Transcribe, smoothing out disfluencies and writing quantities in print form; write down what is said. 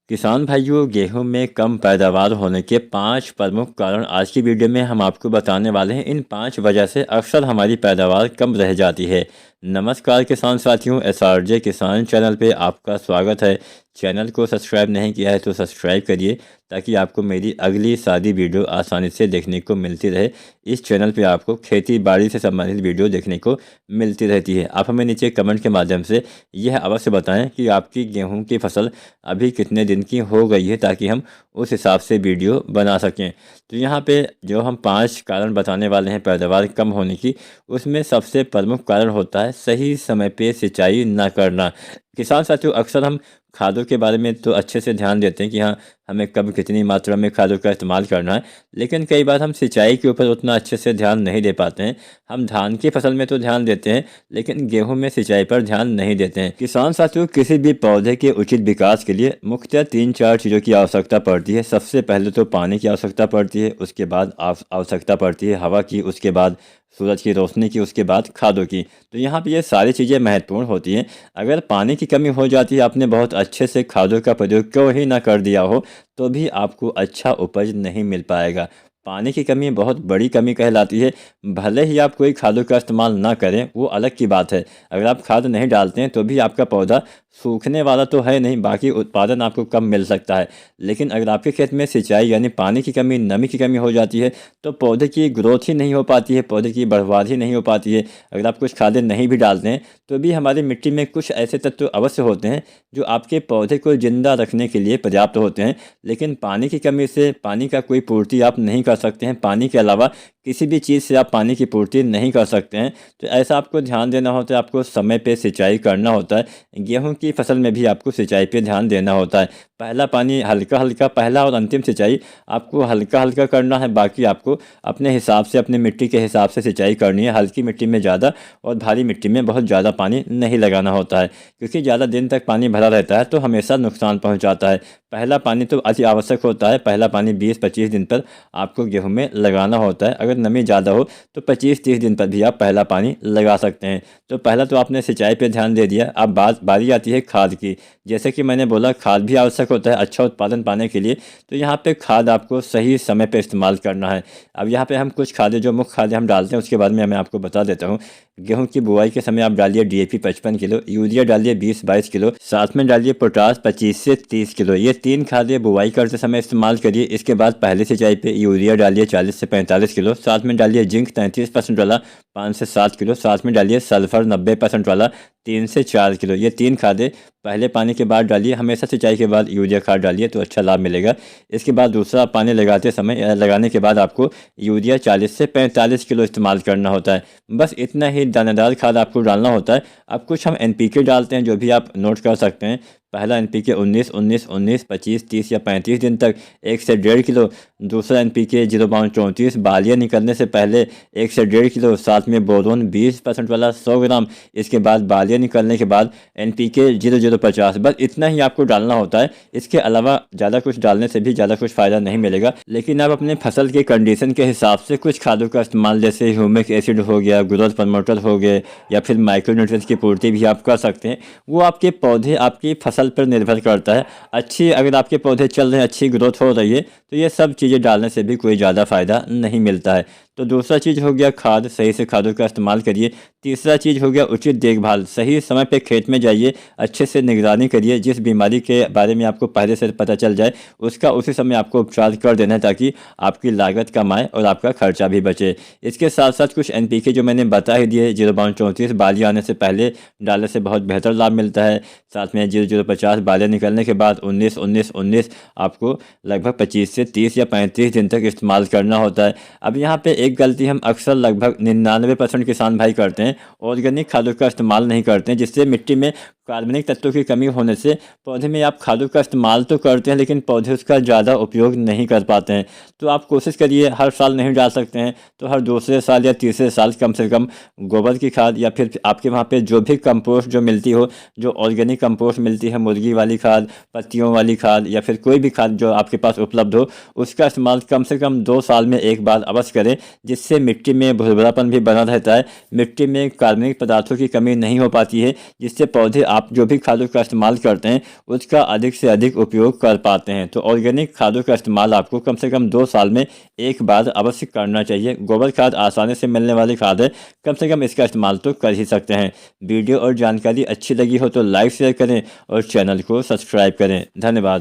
किसान भाइयों, गेहूं में कम पैदावार होने के 5 प्रमुख कारण आज की वीडियो में हम आपको बताने वाले हैं। इन 5 वजह से अक्सर हमारी पैदावार कम रह जाती है। नमस्कार किसान साथियों, SRJ किसान चैनल पे आपका स्वागत है। चैनल को सब्सक्राइब नहीं किया है तो सब्सक्राइब करिए ताकि आपको मेरी अगली सारी वीडियो आसानी से देखने को मिलती रहे। इस चैनल पे आपको खेती बाड़ी से संबंधित वीडियो देखने को मिलती रहती है। आप हमें नीचे कमेंट के माध्यम से यह अवश्य बताएं कि आपकी गेहूं की फसल अभी कितने दिन की हो गई है ताकि हम उस हिसाब से वीडियो बना सकें। तो यहाँ पे जो हम 5 कारण बताने वाले हैं पैदावार कम होने की, उसमें सबसे प्रमुख कारण होता है सही समय पे सिंचाई ना करना। किसान साथियों, अक्सर हम खादों के बारे में तो अच्छे से ध्यान देते हैं कि हाँ, हमें कब कितनी मात्रा में खादों का इस्तेमाल करना है, लेकिन कई बार हम सिंचाई के ऊपर उतना अच्छे से ध्यान नहीं दे पाते हैं। हम धान की फसल में तो ध्यान देते हैं, लेकिन गेहूं में सिंचाई पर ध्यान नहीं देते हैं। किसान साथियों, किसी भी पौधे के उचित विकास के लिए मुख्यतः 3-4 चीज़ों की आवश्यकता पड़ती है। सबसे पहले तो पानी की आवश्यकता पड़ती है, उसके बाद आवश्यकता पड़ती है हवा की, उसके बाद सूरज की रोशनी की, उसके बाद खादों की। तो यहाँ पे ये सारी चीज़ें महत्वपूर्ण होती हैं। अगर पानी की कमी हो जाती है, आपने बहुत अच्छे से खादों का प्रयोग क्यों ही ना कर दिया हो, तो भी आपको अच्छा उपज नहीं मिल पाएगा। पानी की कमी बहुत बड़ी कमी कहलाती है। भले ही आप कोई खादों का इस्तेमाल ना करें, वो अलग की बात है। अगर आप खाद नहीं डालते हैं तो भी आपका पौधा सूखने वाला तो है नहीं, बाकी उत्पादन आपको कम मिल सकता है। लेकिन अगर आपके खेत में सिंचाई यानी पानी की कमी, नमी की कमी हो जाती है, तो पौधे की ग्रोथ ही नहीं हो पाती है, पौधे की बढ़वार ही नहीं हो पाती है। अगर आप कुछ खादें नहीं भी डालते हैं तो भी हमारी मिट्टी में कुछ ऐसे तत्व अवश्य होते हैं जो आपके पौधे को जिंदा रखने के लिए पर्याप्त होते हैं। लेकिन पानी की कमी से पानी का कोई पूर्ति आप नहीं कर सकते हैं। पानी के अलावा किसी भी चीज़ से आप पानी की पूर्ति नहीं कर सकते हैं। तो ऐसा आपको ध्यान देना होता है, आपको समय पे सिंचाई करना होता है। गेहूं की फसल में भी आपको सिंचाई पे ध्यान देना होता है। पहला पानी हल्का हल्का, पहला और अंतिम सिंचाई आपको हल्का हल्का करना है। बाकी आपको अपने हिसाब से, अपने मिट्टी के हिसाब से सिंचाई करनी है। हल्की मिट्टी में ज़्यादा और भारी मिट्टी में बहुत ज़्यादा पानी नहीं लगाना होता है, क्योंकि ज़्यादा दिन तक पानी भरा रहता है तो हमेशा नुकसान पहुँचाता है। पहला पानी तो अति आवश्यक होता है। पहला पानी 20-25 दिन पर आपको गेहूं में लगाना होता है। अगर नमी ज़्यादा हो तो 25-30 दिन पर भी आप पहला पानी लगा सकते हैं। तो पहला तो आपने सिंचाई पे ध्यान दे दिया। अब बारी आती है खाद की। जैसे कि मैंने बोला, खाद भी आवश्यक होता है अच्छा उत्पादन पाने के लिए। तो यहाँ पे खाद आपको सही समय पे इस्तेमाल करना है। अब यहाँ पे हम कुछ खादें, जो मुख्य खादें हम डालते हैं, उसके बारे में मैं आपको बता देता हूँ। गेहूं की बुआई के समय आप डालिए DAP 55 किलो, यूरिया डालिए 20-22 किलो, साथ में डालिए पोटास 25 से 30 किलो। ये 3 खादें बुआई करते समय इस्तेमाल करिए। इसके बाद पहली सिंचाई पे यूरिया डालिए 40 से 45 किलो, साथ में डालिए जिंक 33% वाला 5 से 7 किलो, साथ में डालिए सल्फर 90% वाला 3 से 4 किलो। ये 3 खादें पहले पानी के बाद डालिए। हमेशा सिंचाई के बाद यूरिया खाद डालिए तो अच्छा लाभ मिलेगा। इसके बाद दूसरा पानी लगाते समय या लगाने के बाद आपको यूरिया 40 से 45 किलो इस्तेमाल करना होता है। बस इतना ही दानेदार खाद आपको डालना होता है। अब कुछ हम NPK डालते हैं, जो भी आप नोट कर सकते हैं। पहला NPK 19-19-19, 25-30 या 35 दिन तक 1 से 1.5 किलो। दूसरा NPK 0.34, बालियाँ निकलने से पहले 1 से 1.5 किलो, साथ में बोरोन 20% वाला 100 ग्राम। इसके बाद बालियाँ निकलने के बाद NPK 0.050। बस इतना ही आपको डालना होता है। इसके अलावा ज़्यादा कुछ डालने से भी ज़्यादा कुछ फ़ायदा नहीं मिलेगा। लेकिन आप अपने फसल के कंडीशन के हिसाब से कुछ खादों का इस्तेमाल, जैसे ह्यूमिक एसिड हो गया, ग्रोथ प्रमोटर हो गए, या फिर माइक्रोन्यूट्रिएंट्स की पूर्ति भी आप कर सकते हैं। वो आपके पौधे, आपकी फसल पर निर्भर करता है। अच्छी, अगर आपके पौधे चल रहे हैं, अच्छी ग्रोथ हो रही है, तो ये सब चीज़ें डालने से भी कोई ज़्यादा फ़ायदा नहीं मिलता है। तो दूसरा चीज़ हो गया खाद, सही से खादों का इस्तेमाल करिए। तीसरा चीज़ हो गया उचित देखभाल, सही समय पे खेत में जाइए, अच्छे से निगरानी करिए। जिस बीमारी के बारे में आपको पहले से पता चल जाए, उसका उसी समय आपको उपचार कर देना है, ताकि आपकी लागत कम आए और आपका खर्चा भी बचे। इसके साथ साथ कुछ NPK जो मैंने बता ही दिए, 0.34 बाली आने से पहले डालने से बहुत बेहतर लाभ मिलता है। साथ में 0.050 बालियाँ निकलने के बाद 19-19-19 आपको लगभग 25 से 30 या 35 दिन तक इस्तेमाल करना होता है। अब यहाँ पे एक गलती हम अक्सर लगभग 99% किसान भाई करते हैं, ऑर्गेनिक खादों का इस्तेमाल नहीं करते हैं, जिससे मिट्टी में कार्बनिक तत्वों की कमी होने से पौधे में आप खादों का इस्तेमाल तो करते हैं, लेकिन पौधे उसका ज़्यादा उपयोग नहीं कर पाते हैं। तो आप कोशिश करिए, हर साल नहीं डाल सकते हैं तो हर दूसरे साल या तीसरे साल कम से कम गोबर की खाद, या फिर आपके वहाँ पे जो भी कंपोस्ट जो मिलती हो, जो ऑर्गेनिक कंपोस्ट मिलती है, मुर्गी वाली खाद, पत्तियों वाली खाद, या फिर कोई भी खाद जो आपके पास उपलब्ध हो, उसका इस्तेमाल कम से कम 2 साल में एक बार अवश्य करें, जिससे मिट्टी में भुरभुरापन भी बना रहता है, मिट्टी में कार्बनिक पदार्थों की कमी नहीं हो पाती है, जिससे पौधे आप जो भी खादों का इस्तेमाल करते हैं उसका अधिक से अधिक उपयोग कर पाते हैं। तो ऑर्गेनिक खादों का इस्तेमाल आपको कम से कम 2 साल में एक बार अवश्य करना चाहिए। गोबर खाद आसानी से मिलने वाली खाद है, कम से कम इसका इस्तेमाल तो कर ही सकते हैं। वीडियो और जानकारी अच्छी लगी हो तो लाइक शेयर करें और चैनल को सब्सक्राइब करें। धन्यवाद।